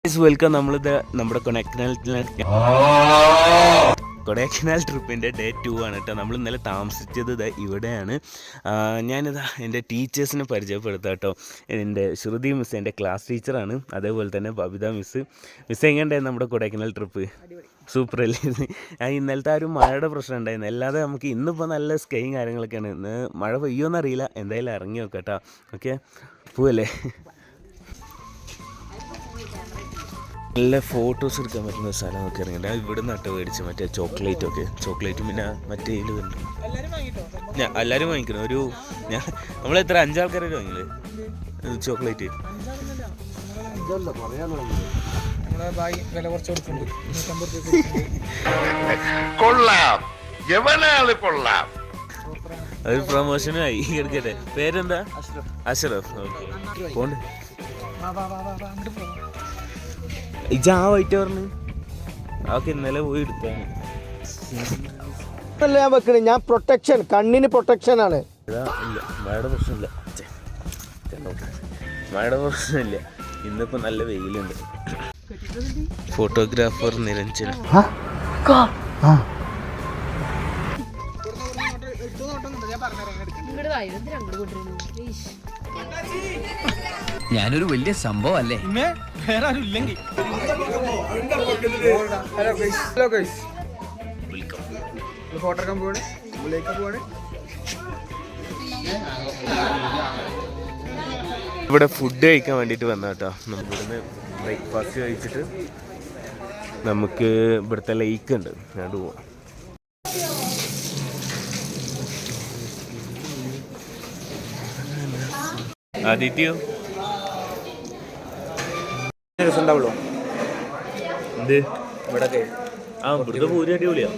Welcome. നമ്മളിത് നമ്മുടെ Kodaikanal ട്രിപ്പിൻ്റെ day 2 ആണ് കേട്ടോ. നമ്മൾ ഇന്നലെ താമസിച്ചത് ഇവിടെയാണ്. ഞാനിതാ എൻ്റെ ടീച്ചേഴ്സിനെ പരിചയപ്പെടുത്താം കേട്ടോ. എൻ്റെ ശ്രുതി മിസ് എൻ്റെ ക്ലാസ് ടീച്ചറാണ്. അതേപോലെ തന്നെ ബബിത മിസ്. എങ്ങനെയുണ്ടായിരുന്നു നമ്മുടെ കൊടൈക്കനാൽ ട്രിപ്പ്? സൂപ്പർ അല്ലേ? ഇന്നലത്തെ ആ ഒരു മഴയുടെ പ്രശ്നം ഉണ്ടായിരുന്നു. അല്ലാതെ നമുക്ക് ഇന്നിപ്പോൾ നല്ല സ്കൈയും കാര്യങ്ങളൊക്കെയാണ്. ഇന്ന് മഴ പെയ്യുമെന്നറിയില്ല. എന്തായാലും ഇറങ്ങി നോക്കാം കേട്ടോ. ഓക്കെ, പോവല്ലേ? നല്ല ഫോട്ടോസ് എടുക്കാൻ പറ്റുന്ന സ്ഥലമൊക്കെ ഇറങ്ങിയിട്ട് ഇവിടെ നട്ട് മേടിച്ച് മറ്റേ ചോക്ലേറ്റും പിന്നെ മറ്റേ ഇതിലുണ്ട്. എല്ലാവരും വാങ്ങിക്കണം. നമ്മളെത്ര 5 ആൾക്കാരായിട്ട് വാങ്ങില്ലേ ചോക്ലേറ്റ്? ഒരു പ്രൊമോഷനായി എടുക്കട്ടെ. പേരെന്താ? അഷ്റഫ്. Okay, pond. വൈറ്റ് പറഞ്ഞു അവർക്ക് ഇന്നലെ പോയി എടുത്താണ്. ഞാൻ വെക്കണേ, ഞാൻ പ്രൊട്ടക്ഷൻ, കണ്ണിന് പ്രൊട്ടക്ഷൻ ആണ്. മഴയുടെ പ്രശ്നമില്ല. ഇന്നിപ്പോ നല്ല വെയിലുണ്ട്. ഫോട്ടോഗ്രാഫർ നിരഞ്ജന. ഞാനൊരു വലിയ സംഭവം അല്ലേ? വേറെ ആരും ഇല്ലെങ്കിൽ ഇവിടെ ഫുഡ് കഴിക്കാൻ വേണ്ടിയിട്ട് വന്ന കേട്ടോ. നമ്മളിവിടുന്ന് ബ്രേക്ക്ഫാസ്റ്റ് കഴിച്ചിട്ട് നമുക്ക് ഇവിടുത്തെ ലേക്ക് ഉണ്ട്, അങ്ങോട്ട് പോവാം. ആദിത്യോ രസമുണ്ടാവുള്ളൂ. എന്ത് ഇവിടൊക്കെ? ഇവിടുത്തെ പൂരി അടിപൊളിയാ.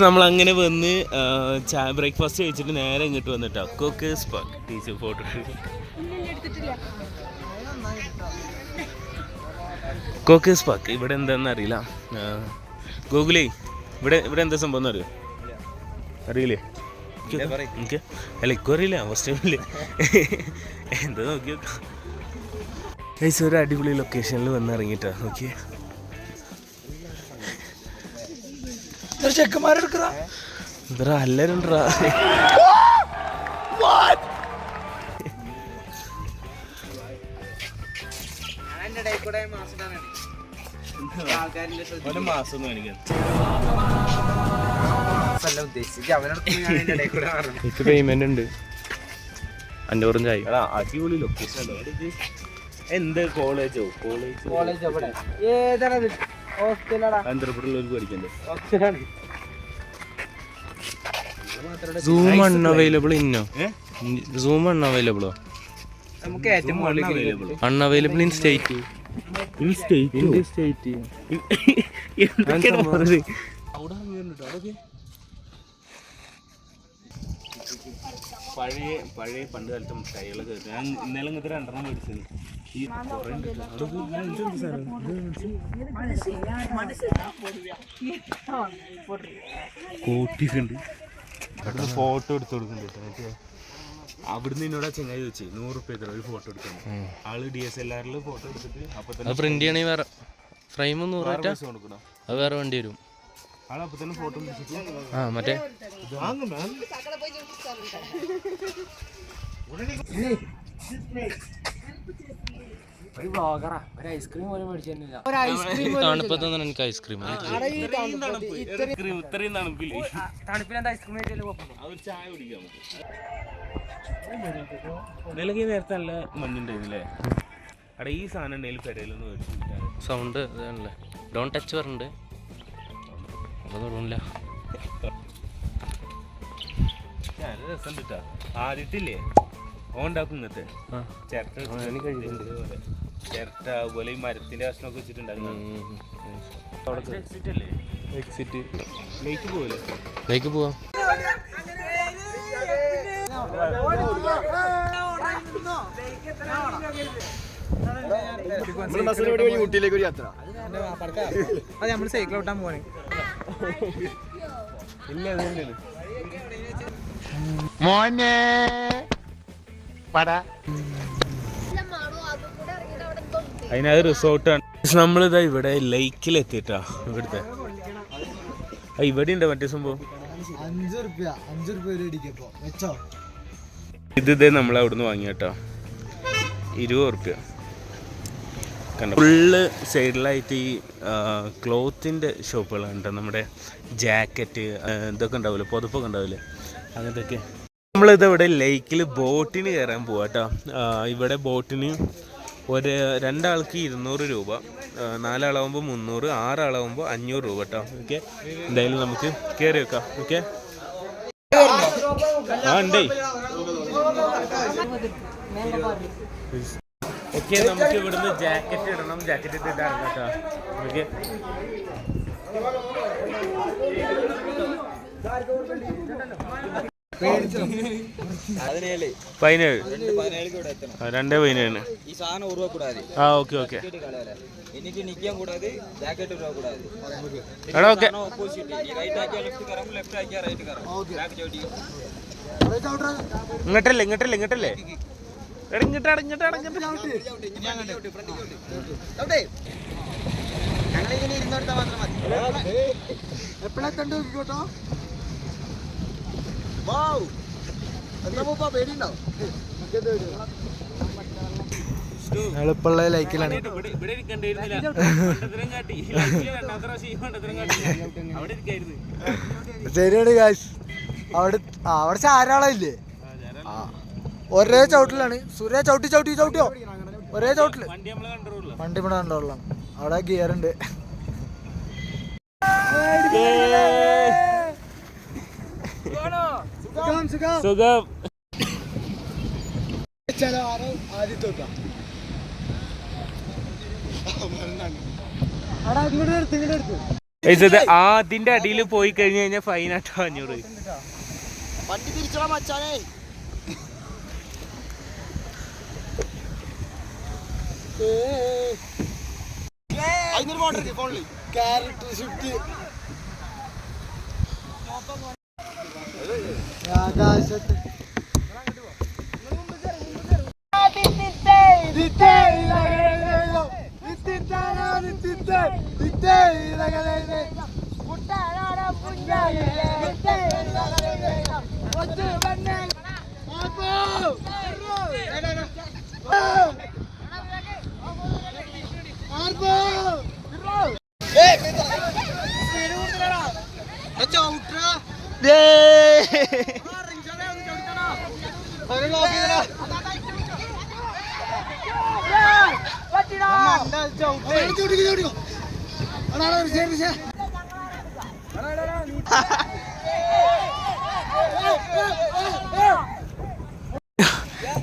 നമ്മളങ്ങനെ വന്ന് ബ്രേക്ക്ഫാസ്റ്റ് കഴിച്ചിട്ട് നേരെ ഇങ്ങോട്ട് വന്നിട്ടാ കോക്കേഴ്സ് പാർക്ക്. ടീച്ചർ ഫോട്ടോ കോക്കേഴ്സ് പാർക്ക് ഇവിടെ എന്താണെന്ന് അറിയില്ല. ഗൂഗിളേ ഇവിടെ എന്താ സംഭവം എന്ന് അറിയില്ലേ? എനിക്ക് അല്ല ഇക്കും അറിയില്ല, ഫസ്റ്റ് ടൈമില്ലേ എന്താ നോക്കി നോക്കാം. ഒരു അടിപൊളി ലൊക്കേഷനിൽ വന്ന് ഇറങ്ങിയിട്ടാ. നോക്കിയേ, ചെക്കന്മാരെടുക്കറാ എല്ലാരും ഉണ്ടോ? മാസം പേയ്മെന്റ് ഉണ്ട്. 500 ചായ. അടിപൊളി ലൊക്കേഷൻ. എന്ത് കോളേജോ? ആന്ധ്രപ്രദേശിൽ പഠിക്കണ്ടേ? സൂം അൺഅവൈലബിൾ ഇന്നോ? സൂം അൺഅവൈലബിളോ? Unavailable in state. പഴയ പണ്ട് കാലത്തെ മിഠായികളൊക്കെ ഞാൻ ഇന്നലെ ഇങ്ങനത്തെ 2 മേടിച്ചത്. കോട്ടിക്കുണ്ട്. ഫോട്ടോ എടുത്തു കൊടുക്കുന്നുണ്ട്. അവിടുന്ന് എന്നോട് ചെങ്ങായി ചോദിച്ചു 100 രൂപ ഒരു ഫോട്ടോ എടുക്കണം. ആള് DSLR ഫോട്ടോ എടുത്തിട്ട് അപ്പൊ തന്നെ പ്രിന്റ് ചെയ്യണമെങ്കിൽ വേറെ ഫ്രെയിം 100 കൊടുക്കണം. അത് വേറെ വേണ്ടി വരും. ആളപ്പൊ തന്നെ ഫോട്ടോ മറ്റേ തണുപ്പത്തൊന്നും എനിക്ക് ഐസ്ക്രീം ഇത്രയും തണുപ്പില്ലേ? ചായ കുടിക്കാം. നിലക്ക് നേരത്തെ നല്ല മഞ്ഞുണ്ടായിരുന്നില്ലേ? അവിടെ ഈ സാധനം ഉണ്ടെങ്കിൽ പെരയിലൊന്ന് മേടിച്ചു. സൗണ്ട് ഇതാണല്ലേ, ഡോണ്ട് ടച്ച് പറഞ്ഞിട്ട് അതൊന്നുമില്ല. ഞാൻ രസം കിട്ടാ. ആദ്യത്തില്ലേ ഓണ്ടാക്കും ഇങ്ങനത്തെ ചിരട്ട അതുപോലെ ഈ മരത്തിന്റെ കഷ്ണമൊക്കെ വെച്ചിട്ടുണ്ടായിരുന്നു. എക്സിറ്റ് ലേക്ക് പോവാം. ഊട്ടിയിലേക്ക് ഒരു യാത്ര. അത് നമ്മൾ സൈക്കിൾ ഓട്ടാൻ പോണേ. ഇല്ല അത് തന്നെയാണ് മോനെ പടാ. അതിനത് റിസോർട്ടാണ്. നമ്മളിതാ ഇവിടെ ലേക്കിലെത്തിട്ടാ. ഇവിടുത്തെ ഇവിടെ ഉണ്ട് മറ്റേ സംഭവം. 5 രൂപ വെച്ചോ. ഇത് നമ്മൾ അവിടുന്ന് വാങ്ങിയട്ടോ 20 റുപ്യ. കണ്ടോ ഫുള്ള് സൈഡിലായിട്ട് ഈ ക്ലോത്തിൻ്റെ ഷോപ്പുകളാണ് കേട്ടോ. നമ്മുടെ ജാക്കറ്റ് ഇതൊക്കെ ഉണ്ടാവില്ലേ, പുതപ്പൊക്കെ ഉണ്ടാവില്ലേ, അങ്ങനത്തെയൊക്കെ. നമ്മളിത് ഇവിടെ ലേക്കിൽ ബോട്ടിന് കയറാൻ പോവാം കേട്ടോ. ഇവിടെ ബോട്ടിന് 2 ആൾക്ക് 200 രൂപ, 4 ആളാകുമ്പോൾ 300, 6 ആളാകുമ്പോൾ 500 രൂപ കേട്ടോ. ഓക്കെ, എന്തായാലും നമുക്ക് കയറി വെക്കാം. ഓക്കെ, ആ ഉണ്ടേ. ഓക്കെ, നമുക്ക് ഇവിടുന്ന് ജാക്കറ്റ് ഇടണം. ജാക്കറ്റ് ഇട്ടിട്ടാണ് കേട്ടോ. ഓക്കെ, 17 2 ആ ഓക്കെ ഓക്കെ എടാ ഓക്കെ. ഇങ്ങോട്ടല്ലേ ഇങ്ങോട്ടല്ലേ ഇങ്ങോട്ടല്ലേ എടാ ഇങ്ങോട്ടാണ് ഇങ്ങോട്ടാണ് എപ്പോഴാ കണ്ടു നോക്കിക്കോട്ടോ. എളുപ്പമുള്ള ലൈക്കിലാണ്. ശരിയാണ് കാശ്. അവിടെ ചാരാളില്ലേ? ഒരേ ചവിട്ടിലാണ്. സൂര്യ ചവിട്ടിയോ ഒരേ ചവിട്ടില്. വണ്ടി ഇവിടെ കണ്ടോളാണ്. അവിടെ ഗിയർ ഉണ്ട്. സുഖം. അതിന്റെ അടിയിൽ പോയി കഴിഞ്ഞു കഴിഞ്ഞാൽ ഫൈൻ ആട്ടോ 500. വണ്ടി തിരിച്ചടാ മച്ചാനേ. ക്യാരക്ടർ ഷിഫ്റ്റ് ആകാശത്ത്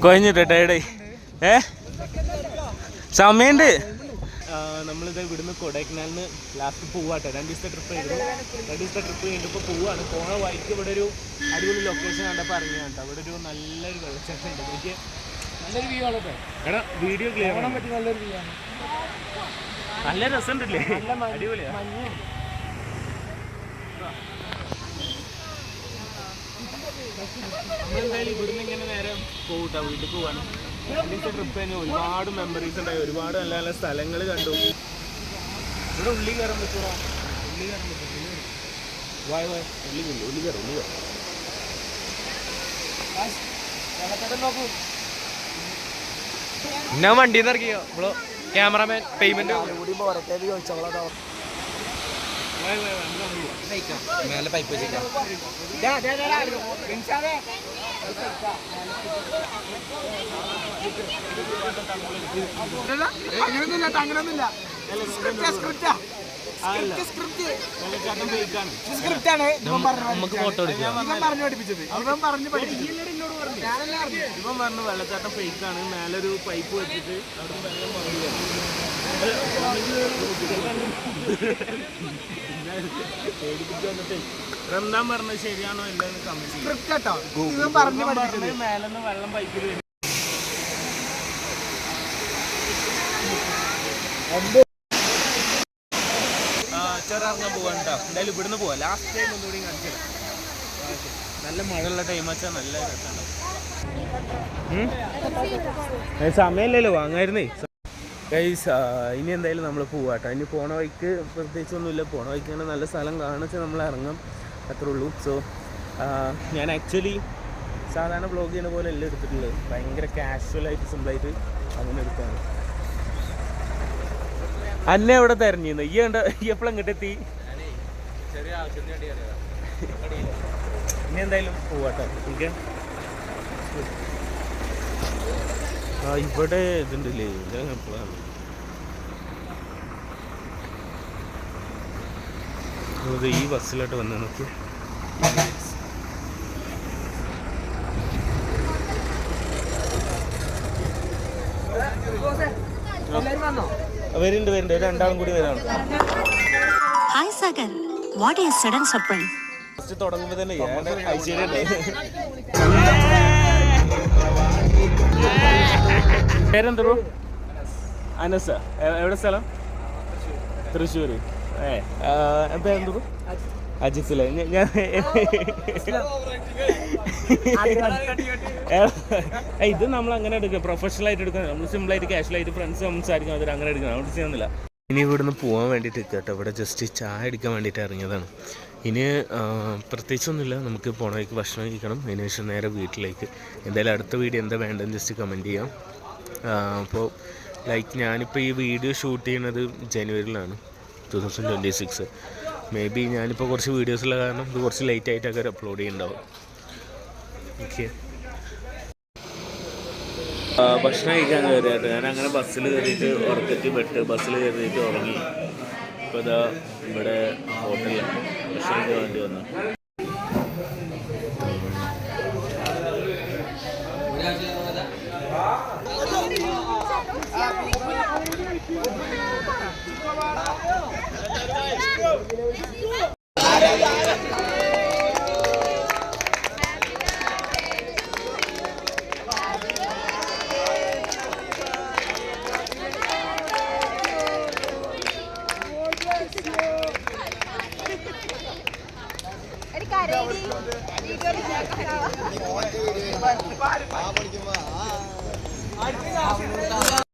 കൊഞ്ഞിട്ടേ സമയണ്ട്. നമ്മളിത് ഇവിടുന്ന് കൊടൈക്കനാലിന് ലാസ്റ്റ് പോവാട്ടെ. 2 ദിവസത്തെ ട്രിപ്പ് ആയിരുന്നു. 2 ദിവസത്തെ ട്രിപ്പ് കഴിഞ്ഞിപ്പോൾ പോവാണ്. പോണ വഴിക്ക് ഇവിടെ ഒരു അടിപൊളി ലൊക്കേഷൻ കണ്ടപ്പോൾ ഇറങ്ങിയാണ് കേട്ടോ. ഇവിടെ ഒരു നല്ലൊരു വെള്ളച്ചാട്ടം ഉണ്ട്. എനിക്ക് നല്ലൊരു വ്യൂ ആണ് കേട്ടോ. എടാ വീഡിയോ ക്ലിയർ കാണാൻ പറ്റി. നല്ലൊരു വ്യൂ ആണ്. നല്ല രസമുണ്ടല്ലേ? അടിപൊളിയാണ്. നമ്മളെന്തായാലും ഇവിടുന്ന് ഇങ്ങനെ നേരെ പോകട്ടോ. വീട്ടിൽ പോവാണ്. 2 ദിവസത്തെ ട്രിപ്പ് തന്നെ ഒരുപാട് മെമ്മറീസ് ഉണ്ടായി. ഒരുപാട് നല്ല നല്ല സ്ഥലങ്ങൾ കണ്ടു. ഇവിടെ ഉള്ളി കയറാൻ പറ്റൂടാ. ഉള്ളി കയറാൻ പറ്റും. വായ ഉള്ളി കയറും. നോക്കൂ. ഞാൻ വണ്ടിന്ന് ഇറങ്ങിയോ നമ്മള് ക്യാമറമാൻ പേയ്മെന്റ് മേലെ പൈപ്പ് വെച്ചിട്ടാ. അങ്ങനൊന്നുമില്ല. നമുക്ക് ഫോട്ടോ എടുക്കാം. ഇവൻ പറഞ്ഞു പഠിപ്പിച്ചത്. ഇവൻ പറഞ്ഞു വെള്ളച്ചാട്ടം ഫേക്കാണ്. മേലൊരു പൈപ്പ് വെച്ചിട്ട് അവിടെ വെള്ളം റംദാൻ പറഞ്ഞത് ശരിയാണോ ഇല്ലെന്ന് കമന്റ്. മേലെന്ന് വെള്ളം പൈപ്പിൽ വരും. ബീച്ച് ഇറങ്ങാൻ പോകാൻ കേട്ടോ. എന്തായാലും ഇവിടുന്ന് പോവാം. ലാസ്റ്റ് ടൈം ഒന്നുകൂടി കാണിച്ചു തരാം. നല്ല മഴയുള്ള ടൈം വെച്ചാൽ നല്ല രസമുണ്ടാവും. സമയമില്ലല്ലോ വാങ്ങായിരുന്നേ ഗൈസ്. ഇനി എന്തായാലും നമ്മൾ പോവാട്ടോ. ഇനി പോണ വഴിക്ക് പ്രത്യേകിച്ചൊന്നുമില്ല. പോണ വഴിക്കാണ് നല്ല സ്ഥലം കാണിച്ചാൽ നമ്മൾ ഇറങ്ങാം, അത്രേ ഉള്ളൂ. സോ ഞാൻ ആക്ച്വലി സാധാരണ വ്ളോഗ് ചെയ്യുന്ന പോലെ എല്ലാം എടുത്തിട്ടുള്ളത്. ഭയങ്കര കാഷ്വലായിട്ട് സിമ്പിളായിട്ട് അങ്ങനെ എടുത്താണ്. അന്നെ എവിടെ തെരഞ്ഞിരുന്നു? ഈ എപ്പോഴും ഇങ്ങോട്ടെത്തി? ഇനി എന്തായാലും പോവാട്ടോ. ഓക്കെ. ഇവിടെ ഇതുണ്ടല്ലേ, എപ്പോഴാണ് ഈ ബസ്സിലോട്ട് വന്ന് നോക്കി. വരുന്നുണ്ട് രണ്ടാളും കൂടി വരാണ്. Hi Sagar, what is sudden surprise? First തുടങ്ങുമ്പോൾ തന്നെ ഐശ്വര്യ. പേരെന്തോ? അനസ. എവിടെ സ്ഥലം? തൃശ്ശൂർ. പേരെന്തോ? അജിത്തിലെ. ഞാൻ ഇത് നമ്മൾ അങ്ങനെ എടുക്കുക, പ്രൊഫഷണൽ ആയിട്ട് എടുക്കുക. നമ്മൾ സിമ്പിളായിട്ട് കാഷ്വലായിട്ട് ഫ്രണ്ട്സ് സംസാരിക്കും, അതിൽ അങ്ങനെ എടുക്കണം. അവിടെ ചെയ്യുന്നില്ല. ഇനി ഇവിടുന്ന് പോകാൻ വേണ്ടിയിട്ട് കേട്ടോ. ഇവിടെ ജസ്റ്റ് ചായ അടിക്കാൻ വേണ്ടിയിട്ട് ഇറങ്ങിയതാണ്. ഇനി പ്രത്യേകിച്ചൊന്നുമില്ല. നമുക്ക് പോണ വഴിക്ക് ഭക്ഷണം കഴിക്കണം. അതിന് ശേഷം നേരെ വീട്ടിലേക്ക്. എന്തായാലും അടുത്ത വീഡിയോ എന്താ വേണ്ടതെന്ന് ജസ്റ്റ് കമൻറ്റ് ചെയ്യാം. അപ്പോൾ ഞാനിപ്പോൾ ഈ വീഡിയോ ഷൂട്ട് ചെയ്യുന്നത് ജനുവരിയിലാണ്, 2026. മേ ബി ഞാനിപ്പോൾ കുറച്ച് വീഡിയോസുള്ള കാരണം ഇത് കുറച്ച് ലേറ്റ് ആയിട്ടൊക്കെ അപ്ലോഡ് ചെയ്യുന്നുണ്ടാവും. ഓക്കെ. ഭക്ഷണം കഴിക്കാൻ കയറിയാട്ടോ. ഞാൻ അങ്ങനെ ബസ്സിൽ കയറിയിട്ട് ഉറക്കത്തിൽ പെട്ട് ബസ്സിൽ കയറിയിട്ട് ഉറങ്ങി. ഇപ്പോൾ ഇതാ ഇവിടെ ഹോട്ടലിൽ ഭക്ഷണം കഴിക്കാൻ വേണ്ടി വന്നു. വീഡിയോ